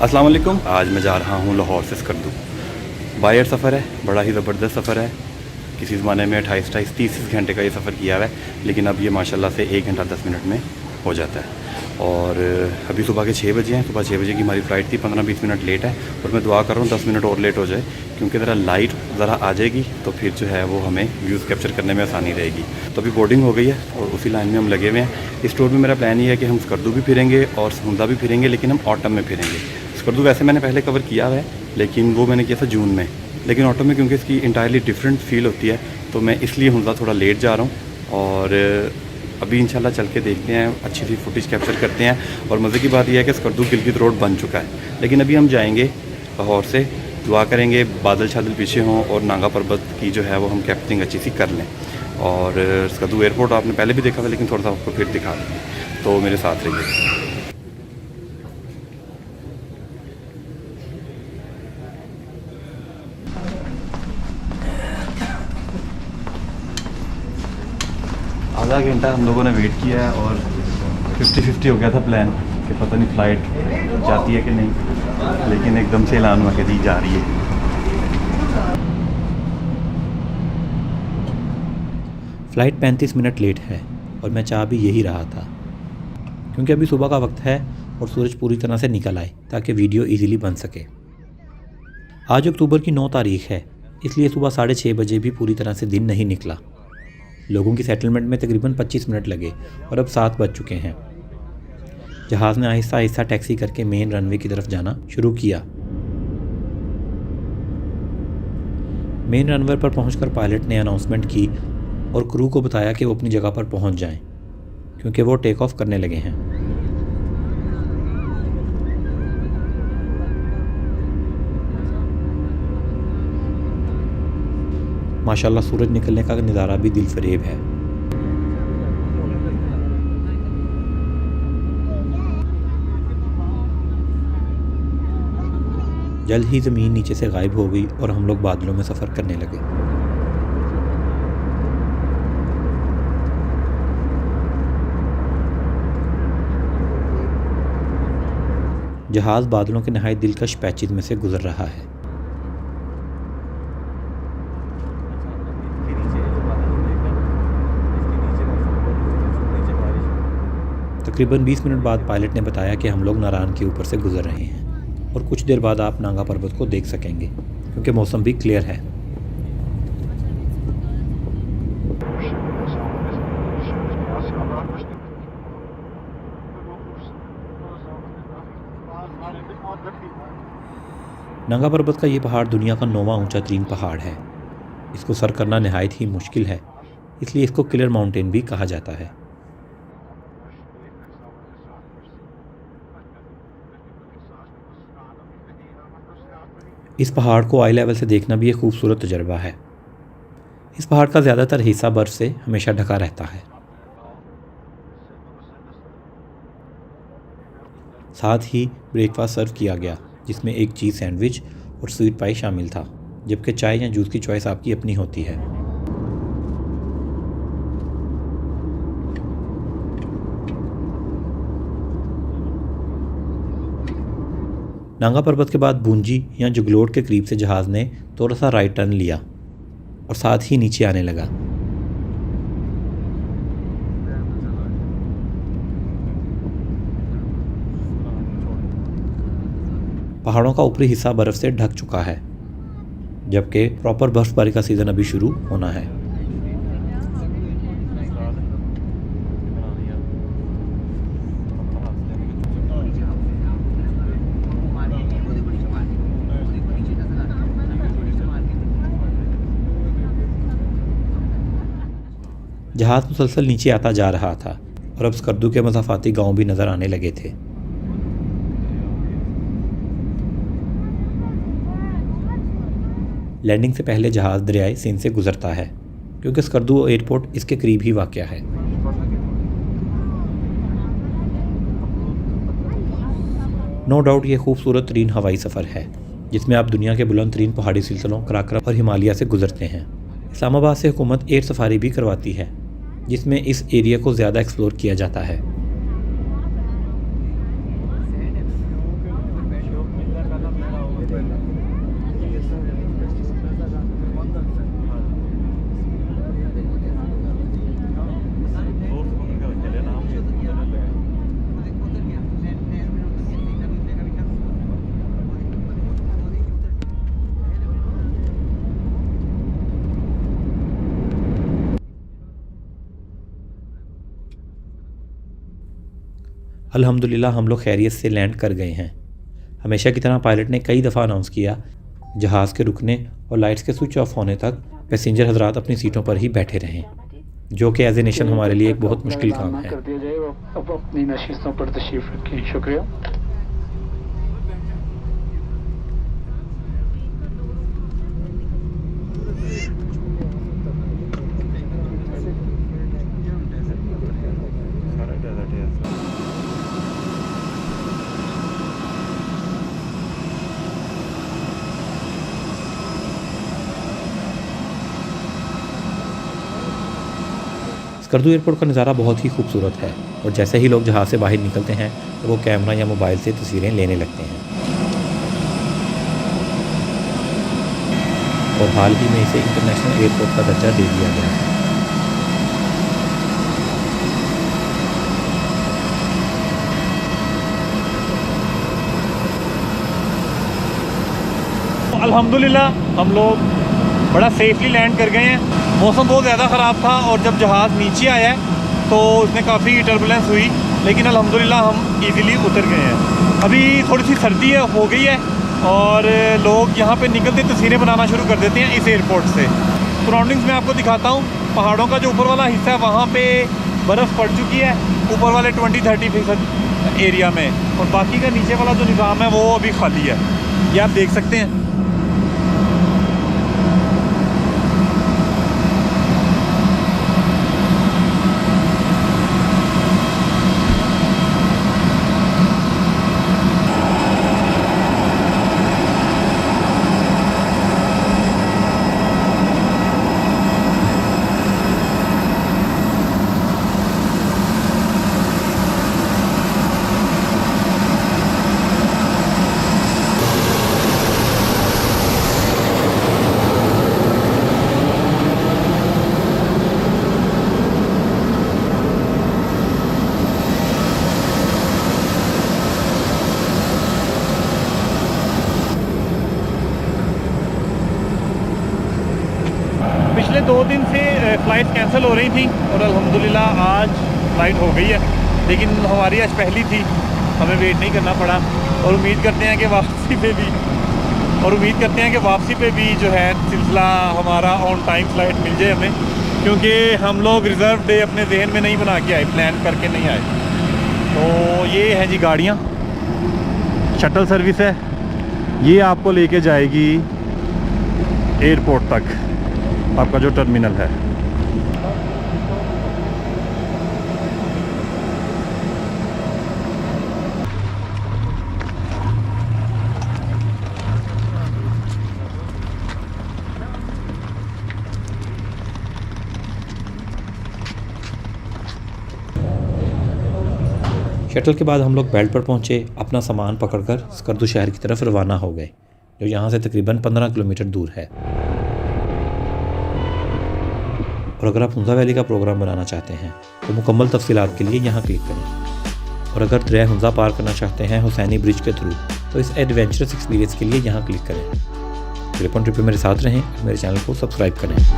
अस्सलाम वालेकुम। आज मैं जा रहा हूँ लाहौर से स्कर्दू। बाय एयर सफ़र है, बड़ा ही ज़बरदस्त सफ़र है। किसी ज़माने में 28-30 घंटे का ये सफ़र किया हुआ है, लेकिन अब ये माशाल्लाह से 1 घंटा 10 मिनट में हो जाता है। और अभी सुबह के 6 बजे हैं। सुबह 6 बजे की हमारी फ़्लाइट थी, 15-20 मिनट लेट है और मैं दुआ कर रहा हूँ 10 मिनट और लेट हो जाए, क्योंकि ज़रा लाइट ज़रा आ जाएगी तो फिर जो है वो हमें व्यूज़ कैप्चर करने में आसानी रहेगी। तो अभी बोर्डिंग हो गई है और उसी लाइन में हम लगे हुए हैं। इस टूर में मेरा प्लान ये है कि हम स्कर्दू भी फिरेंगे और समुंदा भी फिरेंगे, लेकिन हम ऑटम में फिरेंगे। स्कर्दू वैसे मैंने पहले कवर किया हुआ है, लेकिन वो मैंने किया था जून में। लेकिन ऑटो में क्योंकि इसकी इंटायरली डिफरेंट फील होती है, तो मैं इसलिए हमजा थोड़ा लेट जा रहा हूँ। और अभी इंशाल्लाह चल के देखते हैं, अच्छी सी फुटेज कैप्चर करते हैं। और मज़े की बात यह है कि स्कर्दू गिलगित रोड बन चुका है, लेकिन अभी हम जाएंगे लाहौर से। दुआ करेंगे बादल शादल पीछे हों और नांगा पर्वत की जो है वो हम कैप्चरिंग अच्छी सी कर लें। और स्कर्दू एयरपोर्ट आपने पहले भी देखा था, लेकिन थोड़ा सा आपको फिर दिखा देंगे, तो मेरे साथ रहिए। आधा घंटा हम लोगों ने वेट किया है और 50-50 हो गया था प्लान कि पता नहीं फ़्लाइट जाती है कि नहीं, लेकिन एकदम से ऐलान हुआ कि दी जा रही है। फ़्लाइट 35 मिनट लेट है और मैं चाह भी यही रहा था, क्योंकि अभी सुबह का वक्त है और सूरज पूरी तरह से निकल आए ताकि वीडियो इजीली बन सके। आज अक्टूबर की 9 तारीख है, इसलिए सुबह 6:30 बजे भी पूरी तरह से दिन नहीं निकला। लोगों की सेटलमेंट में तकरीबन 25 मिनट लगे और अब 7 बज चुके हैं। जहाज़ ने आहिस्ता आहिस्ता टैक्सी करके मेन रनवे की तरफ जाना शुरू किया। मेन रनवे पर पहुंचकर पायलट ने अनाउंसमेंट की और क्रू को बताया कि वो अपनी जगह पर पहुंच जाएं, क्योंकि वो टेक ऑफ करने लगे हैं। माशाल्लाह सूरज निकलने का नज़ारा भी दिल फरेब है। जल्द ही ज़मीन नीचे से गायब हो गई और हम लोग बादलों में सफ़र करने लगे। जहाज़ बादलों के नहायत दिलकश पैचेज में से गुजर रहा है। तकरीबन 20 मिनट बाद पायलट ने बताया कि हम लोग नारान के ऊपर से गुजर रहे हैं और कुछ देर बाद आप नांगा पर्वत को देख सकेंगे, क्योंकि मौसम भी क्लियर है। नांगा पर्वत का ये पहाड़ दुनिया का 9वां ऊंचा तरीन पहाड़ है। इसको सर करना नहायत ही मुश्किल है, इसलिए इसको किलर माउंटेन भी कहा जाता है। इस पहाड़ को आई लेवल से देखना भी एक खूबसूरत तजर्बा है। इस पहाड़ का ज़्यादातर हिस्सा बर्फ़ से हमेशा ढका रहता है। साथ ही ब्रेकफास्ट सर्व किया गया, जिसमें एक चीज़ सैंडविच और स्वीट पाई शामिल था, जबकि चाय या जूस की चॉइस आपकी अपनी होती है। नांगा पर्वत के बाद बूंजी या जुगलोट के करीब से जहाज़ ने थोड़ा सा राइट टर्न लिया और साथ ही नीचे आने लगा। पहाड़ों का ऊपरी हिस्सा बर्फ़ से ढक चुका है, जबकि प्रॉपर बर्फबारी का सीज़न अभी शुरू होना है। जहाज़ मुसलसल नीचे आता जा रहा था और अब स्कर्दू के मज़ाफ़ाती गांव भी नज़र आने लगे थे। लैंडिंग से पहले जहाज़ दरियाए सिंध से गुजरता है, क्योंकि स्कर्दू एयरपोर्ट इसके करीब ही वाक़या है। नो डाउट ये खूबसूरत तरीन हवाई सफ़र है, जिसमें आप दुनिया के बुलंद तरीन पहाड़ी सिलसिलों कराकरा और हिमालय से गुजरते हैं। इस्लामाबाद से हुकूमत एयर सफारी भी करवाती है, जिसमें इस एरिया को ज़्यादा एक्सप्लोर किया जाता है। अल्हम्दुलिल्लाह हम लोग खैरियत से लैंड कर गए हैं। हमेशा की तरह पायलट ने कई दफ़ा अनाउंस किया जहाज़ के रुकने और लाइट्स के स्विच ऑफ होने तक पैसेंजर हजरात अपनी सीटों पर ही बैठे रहें, जो कि एज ए नेशन हमारे लिए एक बहुत मुश्किल काम है। कर दिया जाए, अब अपनी नशिस्तों पर तशरीफ रखें। शुक्रिया। स्कर्दू एयरपोर्ट का नज़ारा बहुत ही खूबसूरत है और जैसे ही लोग जहाज़ से बाहर निकलते हैं तो वो कैमरा या मोबाइल से तस्वीरें लेने लगते हैं और हाल ही में इसे इंटरनेशनल एयरपोर्ट का दर्जा दे दिया गया है। अल्हम्दुलिल्लाह हम लोग बड़ा सेफली लैंड कर गए हैं। मौसम बहुत ज़्यादा ख़राब था और जब जहाज़ नीचे आया है तो उसमें काफ़ी टर्बुलेंस हुई, लेकिन अल्हम्दुलिल्लाह हम इजीली उतर गए हैं। अभी थोड़ी सी सर्दी हो गई है और लोग यहाँ पे निकलते तस्वीरें बनाना शुरू कर देते हैं इस एयरपोर्ट से। सराउंडिंग्स में आपको दिखाता हूँ, पहाड़ों का जो ऊपर वाला हिस्सा है वहाँ पे बर्फ़ पड़ चुकी है ऊपर वाले 20-30% एरिया में, और बाकी का नीचे वाला जो निज़ाम है वो अभी खाली है, ये आप देख सकते हैं। पिछले 2 दिन से फ़्लाइट कैंसिल हो रही थी और अल्हम्दुलिल्लाह आज फ़्लाइट हो गई है, लेकिन हमारी आज पहली थी, हमें वेट नहीं करना पड़ा और उम्मीद करते हैं कि वापसी पे भी जो है सिलसिला हमारा ऑन टाइम फ़्लाइट मिल जाए हमें, क्योंकि हम लोग रिज़र्व डे अपने जहन में नहीं बना के आए, प्लान करके नहीं आए। तो ये हैं जी गाड़ियाँ, शटल सर्विस है, ये आपको लेके जाएगी एयरपोर्ट तक, आपका जो टर्मिनल है। शटल के बाद हम लोग बेल्ट पर पहुंचे, अपना सामान पकड़कर स्कर्दू शहर की तरफ रवाना हो गए, जो यहाँ से तकरीबन 15 किलोमीटर दूर है। और अगर आप हुंजा वैली का प्रोग्राम बनाना चाहते हैं तो मुकम्मल तफसीलात के लिए यहाँ क्लिक करें, और अगर दरिया हुंजा पार करना चाहते हैं हुसैनी ब्रिज के थ्रू तो इस एडवेंचरस एक्सपीरियंस के लिए यहाँ क्लिक करें। ट्रिप ऑन ट्रिप पे मेरे साथ रहें, मेरे चैनल को सब्सक्राइब करें।